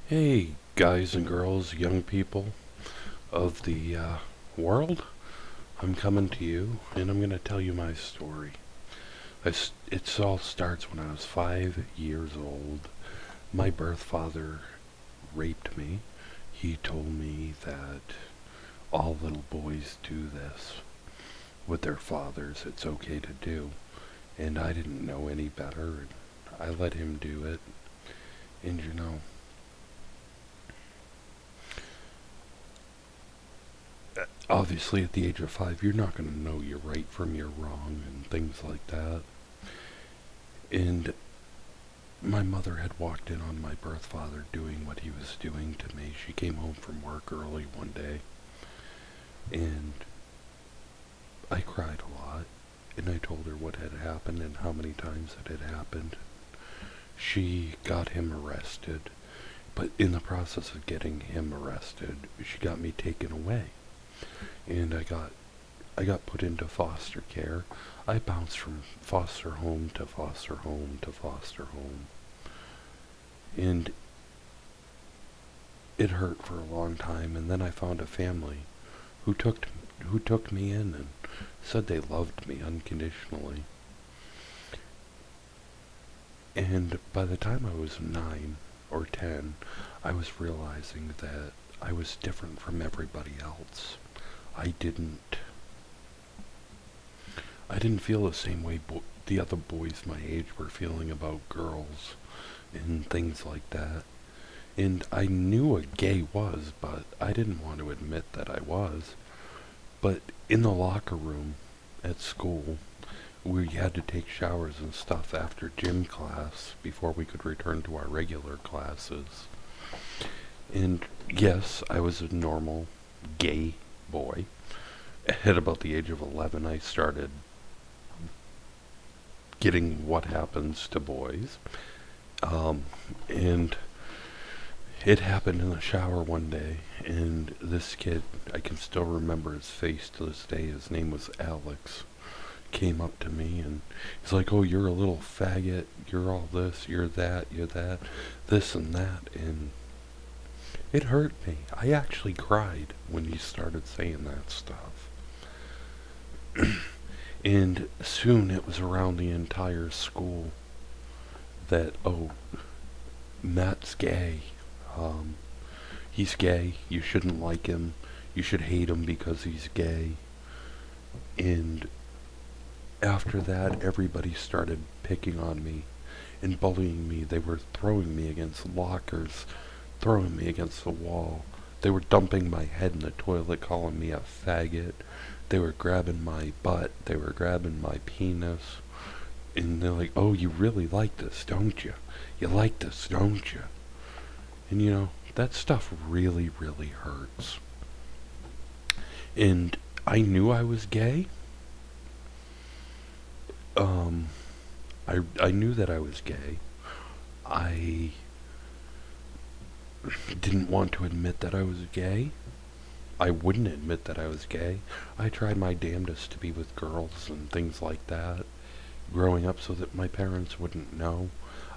Hey, guys and girls, young people of the world, I'm coming to you and I'm going to tell you my story. It all starts when I was 5 years old. My birth father raped me. He told me that all little boys do this with their fathers. It's okay to do. And I didn't know any better. And I let him do it. And obviously at the age of 5 you're not going to know your right from your wrong and things like that. And my mother had walked in on my birth father doing what he was doing to me. She came home from work early one day and I cried a lot, and I told her what had happened and how many times it had happened. She got him arrested, but in the process of getting him arrested she got me taken away, and I got put into foster care. I bounced from foster home to foster home to foster home. And it hurt for a long time, and then I found a family who took me in and said they loved me unconditionally. And by the time I was 9 or 10, I was realizing that I was different from everybody else. I didn't I didn't feel the same way the other boys my age were feeling about girls and things like that. And I knew what gay was, but I didn't want to admit that I was. But in the locker room at school, we had to take showers and stuff after gym class before we could return to our regular classes. And yes, I was a normal gay boy. At about the age of 11, I started getting what happens to boys. And it happened in the shower one day, and this kid, I can still remember his face to this day, his name was Alex, came up to me and he's like, "Oh, you're a little faggot, you're all this, you're that, this and that." And it hurt me. I actually cried when he started saying that stuff. And soon it was around the entire school that, oh, Matt's gay. Um, he's gay. You shouldn't like him. You should hate him because he's gay. And after that, everybody started picking on me and bullying me. They were throwing me against lockers, throwing me against the wall. They were dumping my head in the toilet, calling me a faggot. They were grabbing my butt. They were grabbing my penis. And they're like, "Oh, you really like this, don't you? You like this, don't you?" And that stuff really, really hurts. And I knew I was gay. Um, I knew that I was gay. I didn't want to admit that I was gay. I wouldn't admit that I was gay. I tried my damnedest to be with girls and things like that growing up so that my parents wouldn't know.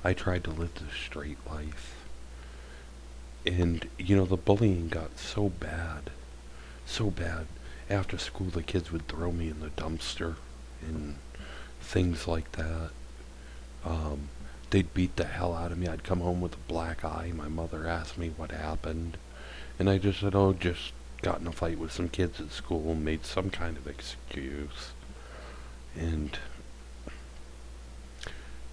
I tried to live the straight life. And, the bullying got so bad. So bad. After school, the kids would throw me in the dumpster and things like that. Um, they'd beat the hell out of me. I'd come home with a black eye. My mother asked me what happened. And I just said, "Oh, just got in a fight with some kids at school," and made some kind of excuse. And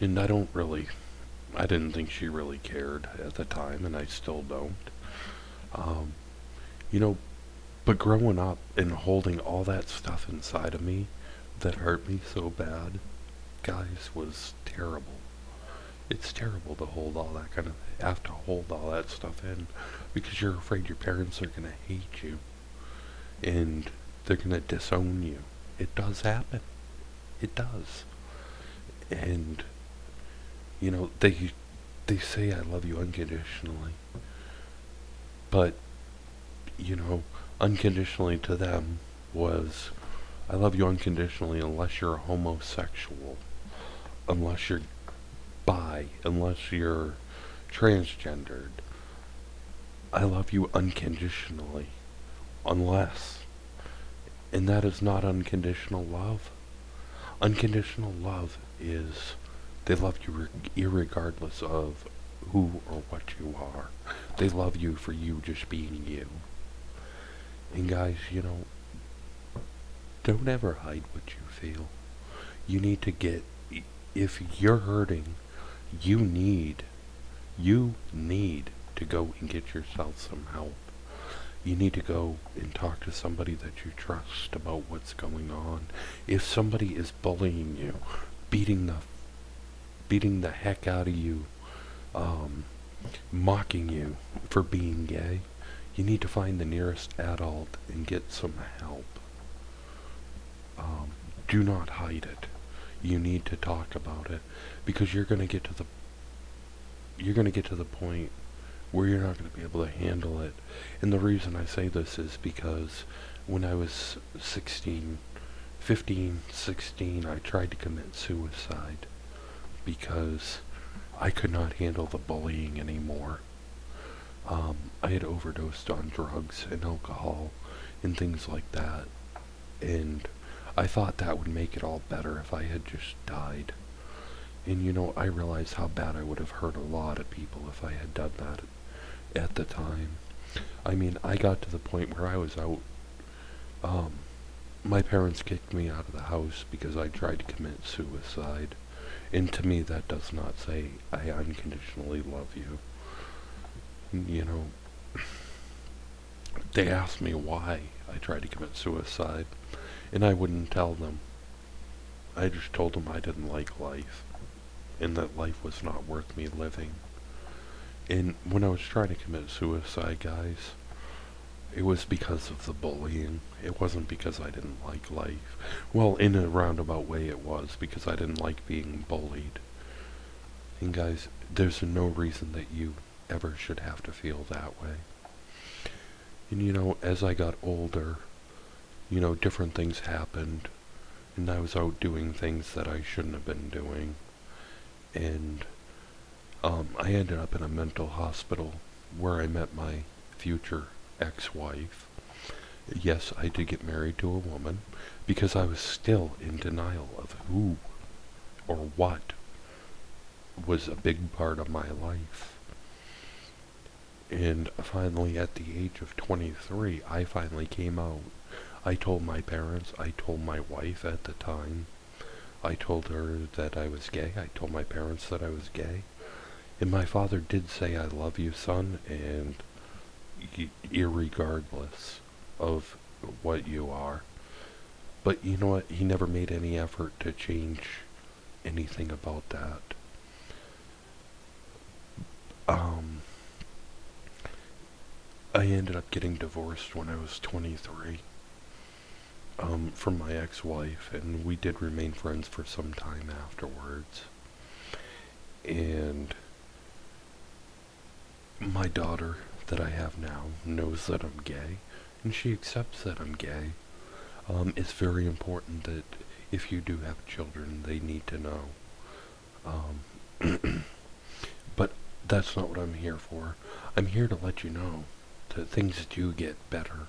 and I didn't think she really cared at the time, and I still don't. Um, you know, but growing up and holding all that stuff inside of me that hurt me so bad, guys, was terrible. It's terrible to hold all that have to hold all that stuff in because you're afraid your parents are gonna hate you and they're gonna disown you. It does happen. It does. And they say I love you unconditionally, but you know, unconditionally to them was I love you unconditionally unless you're a homosexual, unless you're bi, unless you're transgendered. I love you unconditionally, unless, and that is not unconditional love. Unconditional love is they love you irregardless of who or what you are. They love you for you just being you. And guys, don't ever hide what you feel. You need to get, if you're hurting, you need, you need to go and get yourself some help. You need to go and talk to somebody that you trust about what's going on. If somebody is bullying you, beating the beating the heck out of you, mocking you for being gay, you need to find the nearest adult and get some help. Do not hide it. You need to talk about it because you're going to get to the point where you're not going to be able to handle it. And the reason I say this is because when I was 16, I tried to commit suicide because I could not handle the bullying anymore. I had overdosed on drugs and alcohol and things like that, and I thought that would make it all better if I had just died. And I realized how bad I would have hurt a lot of people if I had done that at the time. I mean, I got to the point where I was out. My parents kicked me out of the house because I tried to commit suicide. And to me, that does not say I unconditionally love you. They asked me why I tried to commit suicide, and I wouldn't tell them. I just told them I didn't like life, and that life was not worth me living. And when I was trying to commit suicide, guys, it was because of the bullying. It wasn't because I didn't like life. Well, in a roundabout way it was, because I didn't like being bullied. And guys, there's no reason that you ever should have to feel that way. And as I got older, different things happened, and I was out doing things that I shouldn't have been doing. And I ended up in a mental hospital where I met my future ex-wife. Yes, I did get married to a woman because I was still in denial of who or what was a big part of my life. And finally, at the age of 23, I finally came out. I told my parents, I told my wife at the time, I told her that I was gay, I told my parents that I was gay. And my father did say, "I love you, son," and irregardless of what you are. But you know what? He never made any effort to change anything about that. I ended up getting divorced when I was 23 from my ex-wife, and we did remain friends for some time afterwards. And my daughter that I have now knows that I'm gay, and she accepts that I'm gay. It's very important that if you do have children, they need to know. But that's not what I'm here for. I'm here to let you know that things do get better.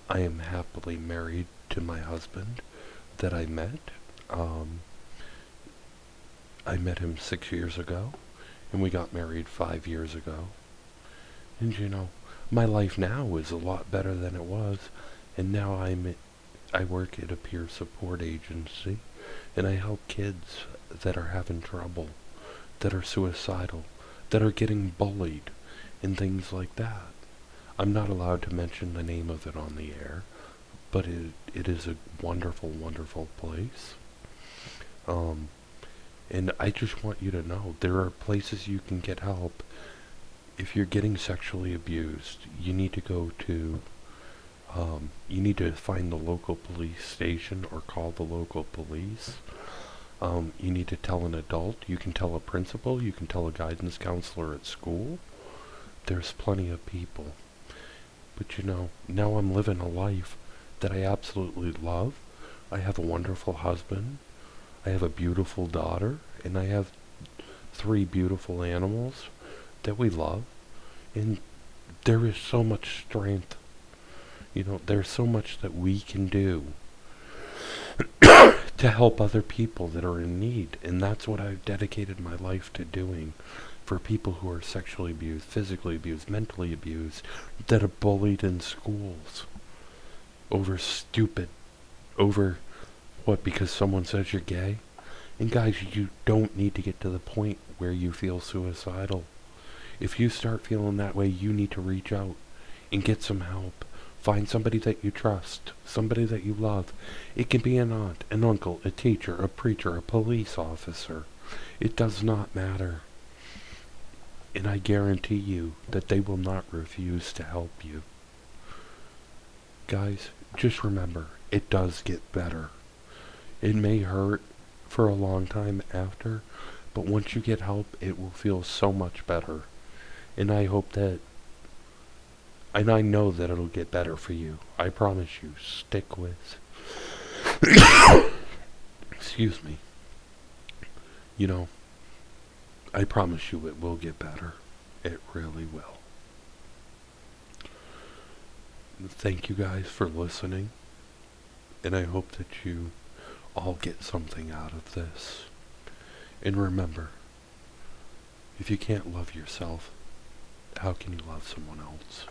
I am happily married to my husband that I met. I met him 6 years ago, and we got married 5 years ago. And my life now is a lot better than it was, and now I work at a peer support agency, and I help kids that are having trouble, that are suicidal, that are getting bullied, and things like that. I'm not allowed to mention the name of it on the air, but it is a wonderful, wonderful place. And I just want you to know there are places you can get help. If you're getting sexually abused, you need to go to, you need to find the local police station or call the local police. You need to tell an adult. You can tell a principal. You can tell a guidance counselor at school. There's plenty of people. But now I'm living a life that I absolutely love. I have a wonderful husband. I have a beautiful daughter. And I have 3 beautiful animals that we love. And there is so much strength. There's so much that we can do to help other people that are in need. And that's what I've dedicated my life to doing for people who are sexually abused, physically abused, mentally abused, that are bullied in schools over over what, because someone says you're gay? And guys, you don't need to get to the point where you feel suicidal. If you start feeling that way, you need to reach out and get some help. Find somebody that you trust, somebody that you love. It can be an aunt, an uncle, a teacher, a preacher, a police officer. It does not matter. And I guarantee you that they will not refuse to help you. Guys, just remember, it does get better. It may hurt for a long time after, but once you get help, it will feel so much better. And I know that it'll get better for you. I promise you. Stick with. Excuse me. I promise you it will get better. It really will. Thank you guys for listening. And I hope that you all get something out of this. And remember, if you can't love yourself, how can you love someone else?